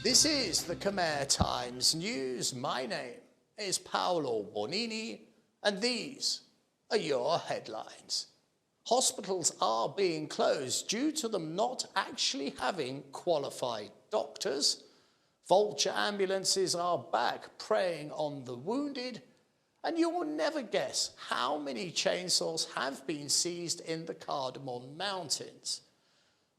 This is the Khmer Times News. My name is Paolo Bonini, and these are your headlines. Hospitals are being closed due to them not actually having qualified doctors. Vulture ambulances are back preying on the wounded, and you will never guess how many chainsaws have been seized in the Cardamom Mountains.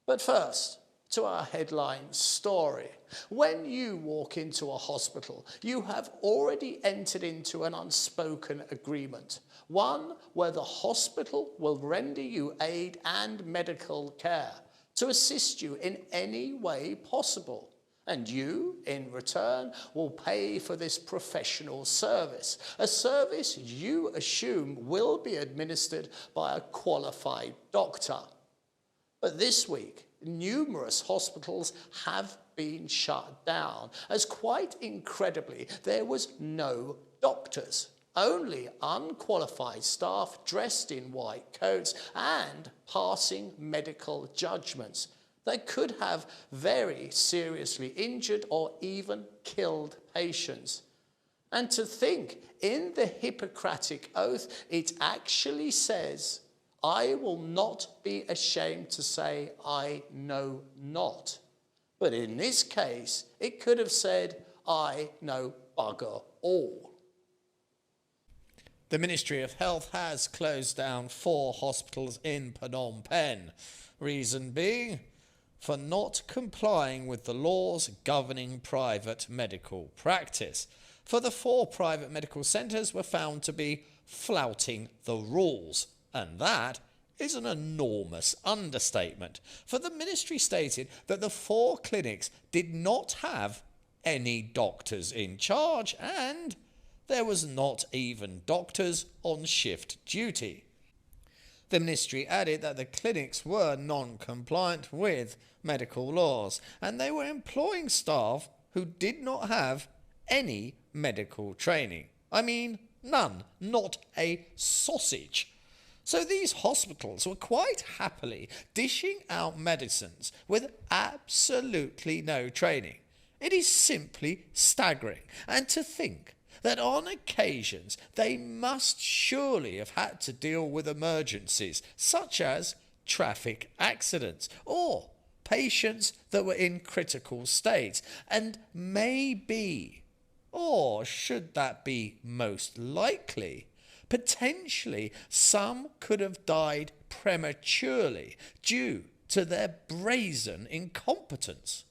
But first, to our headline story. When you walk into a hospital, you have already entered into an unspoken agreement, one where the hospital will render you aid and medical care to assist you in any way possible. And you, in return, will pay for this professional service, a service you assume will be administered by a qualified doctor. But this week, numerous hospitals have been shut down, as quite incredibly, there was no doctors, only unqualified staff dressed in white coats and passing medical judgments that could have very seriously injured or even killed patients. And to think, in the Hippocratic Oath, it actually says, "I will not be ashamed to say I know not." But in this case, it could have said, "I know bugger all." The Ministry of Health has closed down 4 hospitals in Phnom Penh. Reason being, for not complying with the laws governing private medical practice. For the 4 private medical centres were found to be flouting the rules. And that is an enormous understatement, for the ministry stated that the 4 clinics did not have any doctors in charge and there was not even doctors on shift duty. The ministry added that the clinics were non-compliant with medical laws and they were employing staff who did not have any medical training. I mean, none, not a sausage. So these hospitals were quite happily dishing out medicines with absolutely no training. It is simply staggering. And to think that on occasions they must surely have had to deal with emergencies such as traffic accidents or patients that were in critical states, and maybe, or should that be most likely, potentially some could have died prematurely due to their brazen incompetence.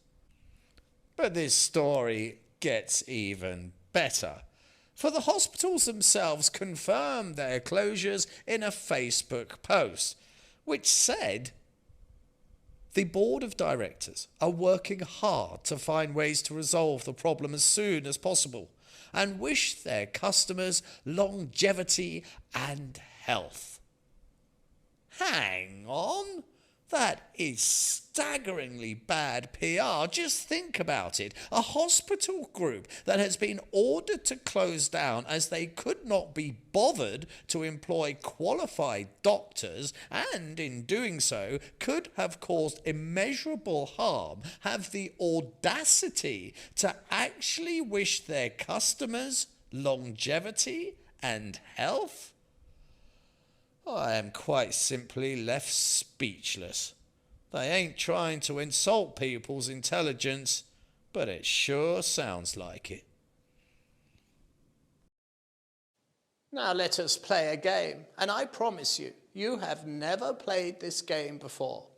But this story gets even better, for the hospitals themselves confirmed their closures in a Facebook post, which said, "The board of directors are working hard to find ways to resolve the problem as soon as possible and wish their customers longevity and health." Hang on, that is staggeringly bad PR. Just think about it. A hospital group that has been ordered to close down as they could not be bothered to employ qualified doctors and in doing so could have caused immeasurable harm, have the audacity to actually wish their customers longevity and health? I am quite simply left speechless. They ain't trying to insult people's intelligence, but it sure sounds like it. Now let us play a game, and I promise you, you have never played this game before.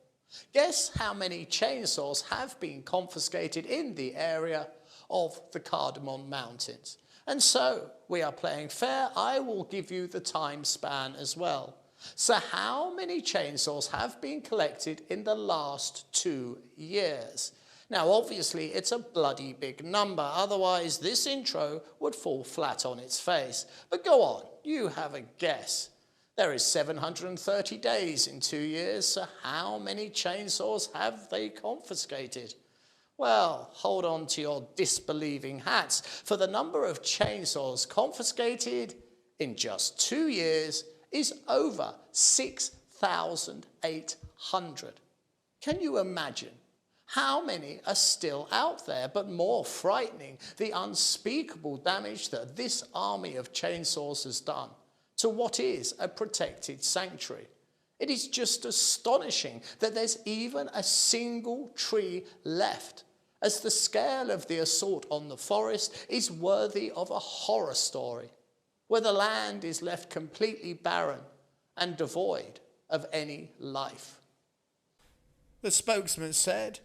Guess how many chainsaws have been confiscated in the area of the Cardamom Mountains. And so, we are playing fair. I will give you the time span as well. So how many chainsaws have been collected in the last 2 years? Now, obviously, it's a bloody big number. Otherwise, this intro would fall flat on its face. But go on, you have a guess. There is 730 days in 2 years, so how many chainsaws have they confiscated? Well, hold on to your disbelieving hats, for the number of chainsaws confiscated in just 2 years is over 6,800. Can you imagine How many are still out there? But more frightening, the unspeakable damage that this army of chainsaws has done to what is a protected sanctuary. It is just astonishing that there's even a single tree left, as the scale of the assault on the forest is worthy of a horror story, where the land is left completely barren and devoid of any life. The spokesman said,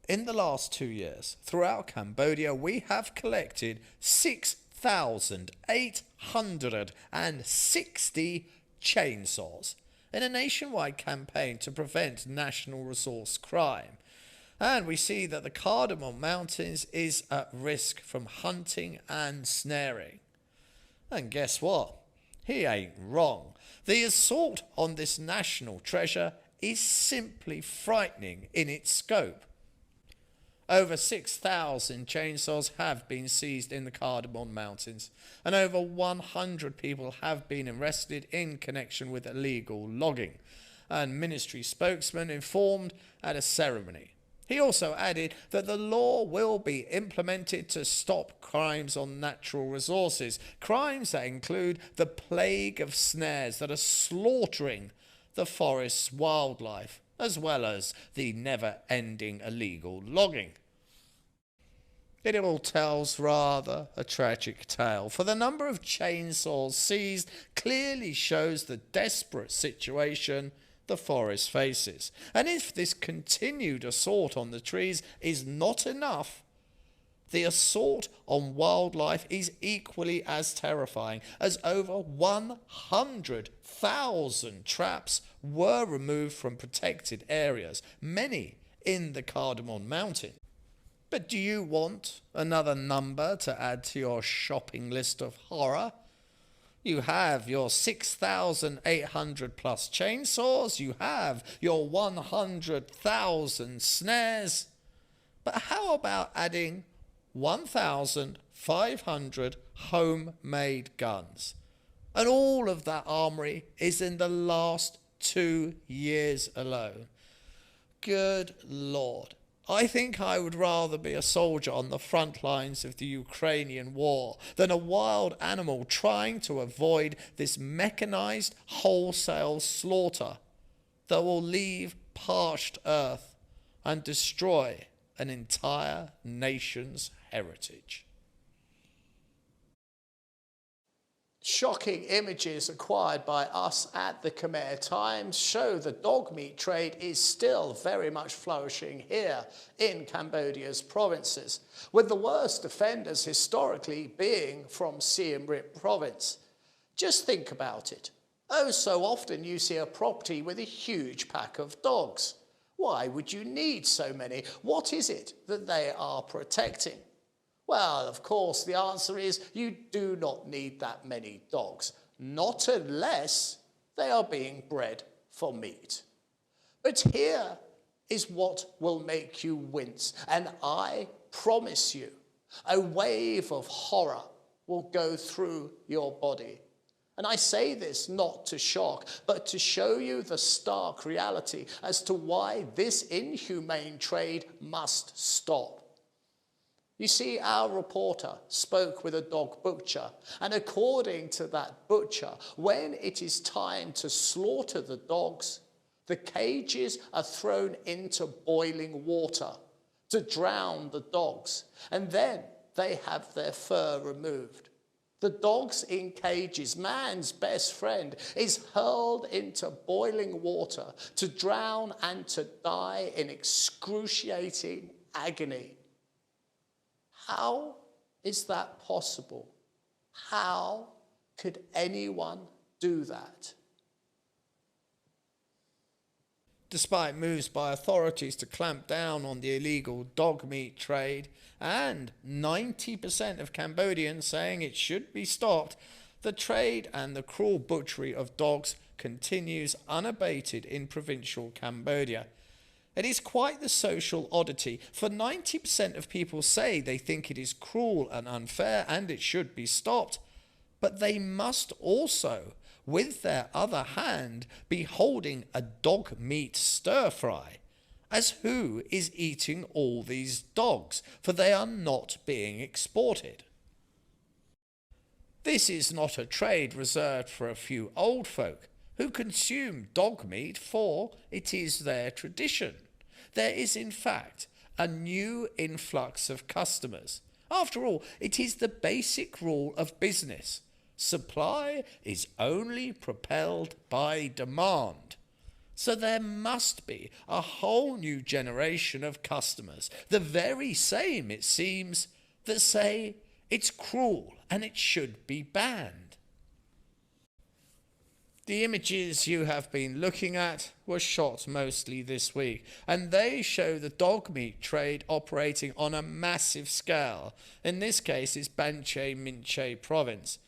"In the last 2 years, throughout Cambodia, we have collected 6,860 chainsaws in a nationwide campaign to prevent national resource crime. And we see that the Cardamom Mountains is at risk from hunting and snaring." And guess what? He ain't wrong. The assault on this national treasure is simply frightening in its scope. Over 6,000 chainsaws have been seized in the Cardamom Mountains, and over 100 people have been arrested in connection with illegal logging, and ministry spokesman informed at a ceremony. He also added that the law will be implemented to stop crimes on natural resources, crimes that include the plague of snares that are slaughtering the forest's wildlife, as well as the never-ending illegal logging. It all tells rather a tragic tale, for the number of chainsaws seized clearly shows the desperate situation the forest faces. And if this continued assault on the trees is not enough, the assault on wildlife is equally as terrifying, as over 100,000 traps were removed from protected areas, many in the Cardamom Mountains. But do you want another number to add to your shopping list of horror? You have your 6,800 plus chainsaws, you have your 100,000 snares, but how about adding 1,500 homemade guns? And all of that armory is in the last 2 years alone. Good Lord. I think I would rather be a soldier on the front lines of the Ukrainian war than a wild animal trying to avoid this mechanized wholesale slaughter that will leave parched earth and destroy an entire nation's heritage. Shocking images acquired by us at the Khmer Times show the dog meat trade is still very much flourishing here in Cambodia's provinces, with the worst offenders historically being from Siem Reap province. Just think about it. Oh, so often you see a property with a huge pack of dogs. Why would you need so many? What is it that they are protecting? Well, of course, the answer is you do not need that many dogs, not unless they are being bred for meat. But here is what will make you wince, and I promise you, a wave of horror will go through your body. And I say this not to shock, but to show you the stark reality as to why this inhumane trade must stop. You see, our reporter spoke with a dog butcher, and according to that butcher, when it is time to slaughter the dogs, the cages are thrown into boiling water to drown the dogs, and then they have their fur removed. The dogs in cages, man's best friend, is hurled into boiling water to drown and to die in excruciating agony. How is that possible? How could anyone do that? Despite moves by authorities to clamp down on the illegal dog meat trade, and 90% of Cambodians saying it should be stopped, the trade and the cruel butchery of dogs continues unabated in provincial Cambodia. It is quite the social oddity, for 90% of people say they think it is cruel and unfair and it should be stopped, but they must also, with their other hand, be holding a dog meat stir-fry as who is eating all these dogs, for they are not being exported. This is not a trade reserved for a few old folk who consume dog meat, for it is their tradition. There is in fact a new influx of customers. After all, it is the basic rule of business. Supply is only propelled by demand. So there must be a whole new generation of customers, the very same, it seems, that say it's cruel and it should be banned. The images you have been looking at were shot mostly this week, and they show the dog meat trade operating on a massive scale. In this case, it's Banche Minche province.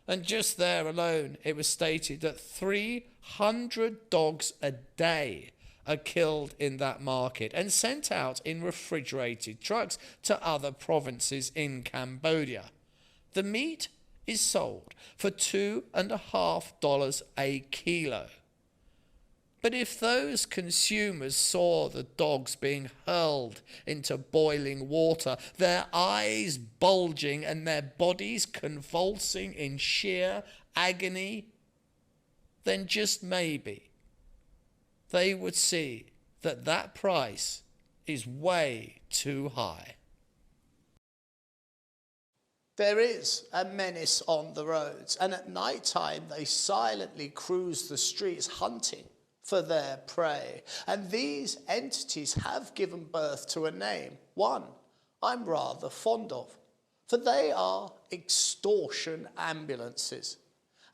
And just there alone, it was stated that 300 dogs a day are killed in that market and sent out in refrigerated trucks to other provinces in Cambodia. The meat is sold for $2.50 a kilo. But if those consumers saw the dogs being hurled into boiling water, their eyes bulging and their bodies convulsing in sheer agony, then just maybe they would see that that price is way too high. There is a menace on the roads, and at night time they silently cruise the streets hunting for their prey. And these entities have given birth to a name, one I'm rather fond of, for they are extortion ambulances.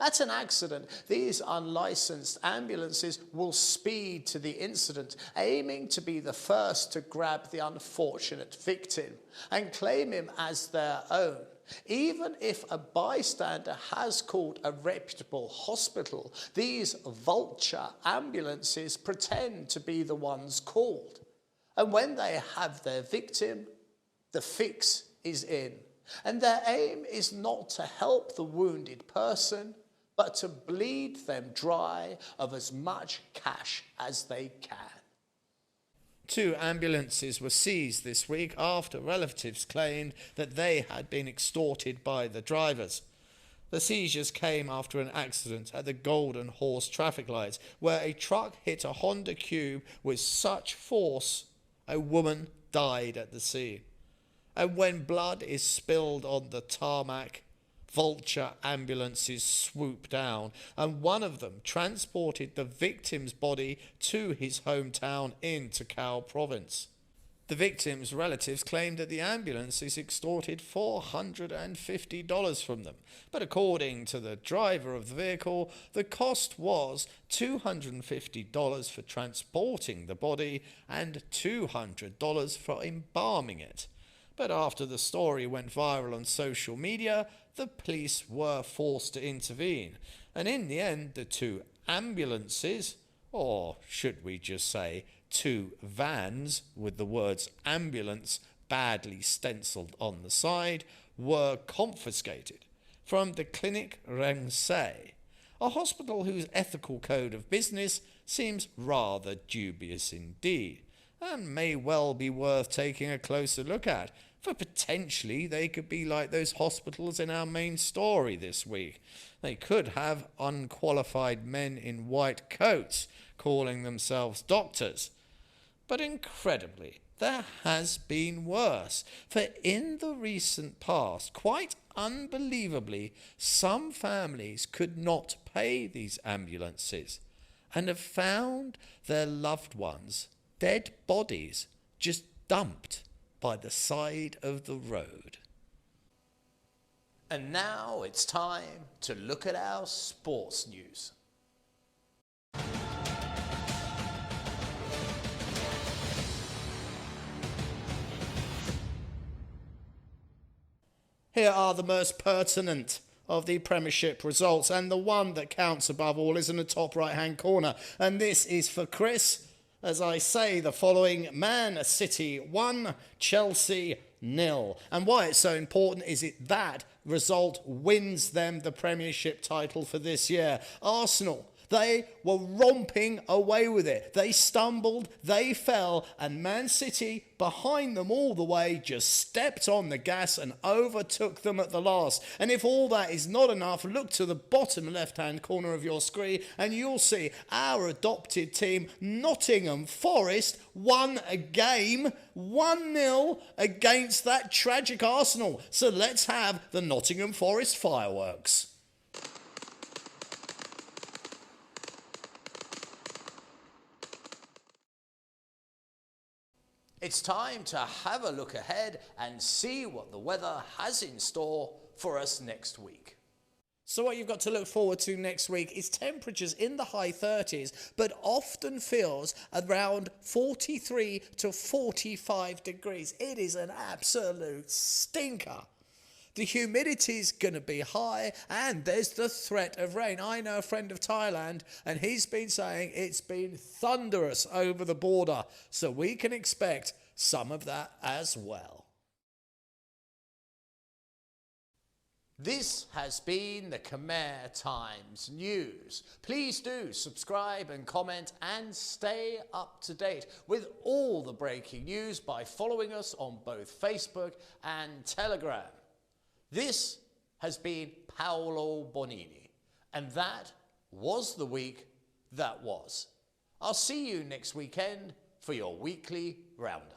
At an accident, these unlicensed ambulances will speed to the incident, aiming to be the first to grab the unfortunate victim and claim him as their own. Even if a bystander has called a reputable hospital, these vulture ambulances pretend to be the ones called. And when they have their victim, the fix is in. And their aim is not to help the wounded person, but to bleed them dry of as much cash as they can. 2 ambulances were seized this week after relatives claimed that they had been extorted by the drivers. The seizures came after an accident at the Golden Horse traffic lights, where a truck hit a Honda Cube with such force a woman died at the scene. And when blood is spilled on the tarmac, vulture ambulances swooped down, and one of them transported the victim's body to his hometown in Takao province. The victim's relatives claimed that the ambulances extorted $450 from them, but according to the driver of the vehicle, the cost was $250 for transporting the body and $200 for embalming it. But after the story went viral on social media, the police were forced to intervene, and in the end the 2 ambulances, or should we just say 2 vans with the words ambulance badly stenciled on the side, were confiscated from the Clinic Rengsay, a hospital whose ethical code of business seems rather dubious indeed, and may well be worth taking a closer look at, for potentially they could be like those hospitals in our main story this week. They could have unqualified men in white coats calling themselves doctors. But incredibly, there has been worse, for in the recent past, quite unbelievably, some families could not pay these ambulances and have found their loved ones' dead bodies just dumped by the side of the road. And now it's time to look at our sports news. Here are the most pertinent of the Premiership results, and the one that counts above all is in the top right-hand corner, and this is for Chris. As I say, the following: Man City 1, Chelsea 0. And why it's so important is that result wins them the Premiership title for this year. Arsenal, They were romping away with it. They stumbled, they fell, and Man City, behind them all the way, just stepped on the gas and overtook them at the last. And if all that is not enough, look to the bottom left-hand corner of your screen and you'll see our adopted team, Nottingham Forest, won a game 1-0 against that tragic Arsenal. So let's have the Nottingham Forest fireworks. It's time to have a look ahead and see what the weather has in store for us next week. So what you've got to look forward to next week is temperatures in the high 30s, but often feels around 43 to 45 degrees. It is an absolute stinker. The humidity's going to be high and there's the threat of rain. I know a friend of Thailand and he's been saying it's been thunderous over the border. So we can expect some of that as well. This has been the Khmer Times News. Please do subscribe and comment and stay up to date with all the breaking news by following us on both Facebook and Telegram. This has been Paolo Bonini, and that was the week that was. I'll see you next weekend for your weekly roundup.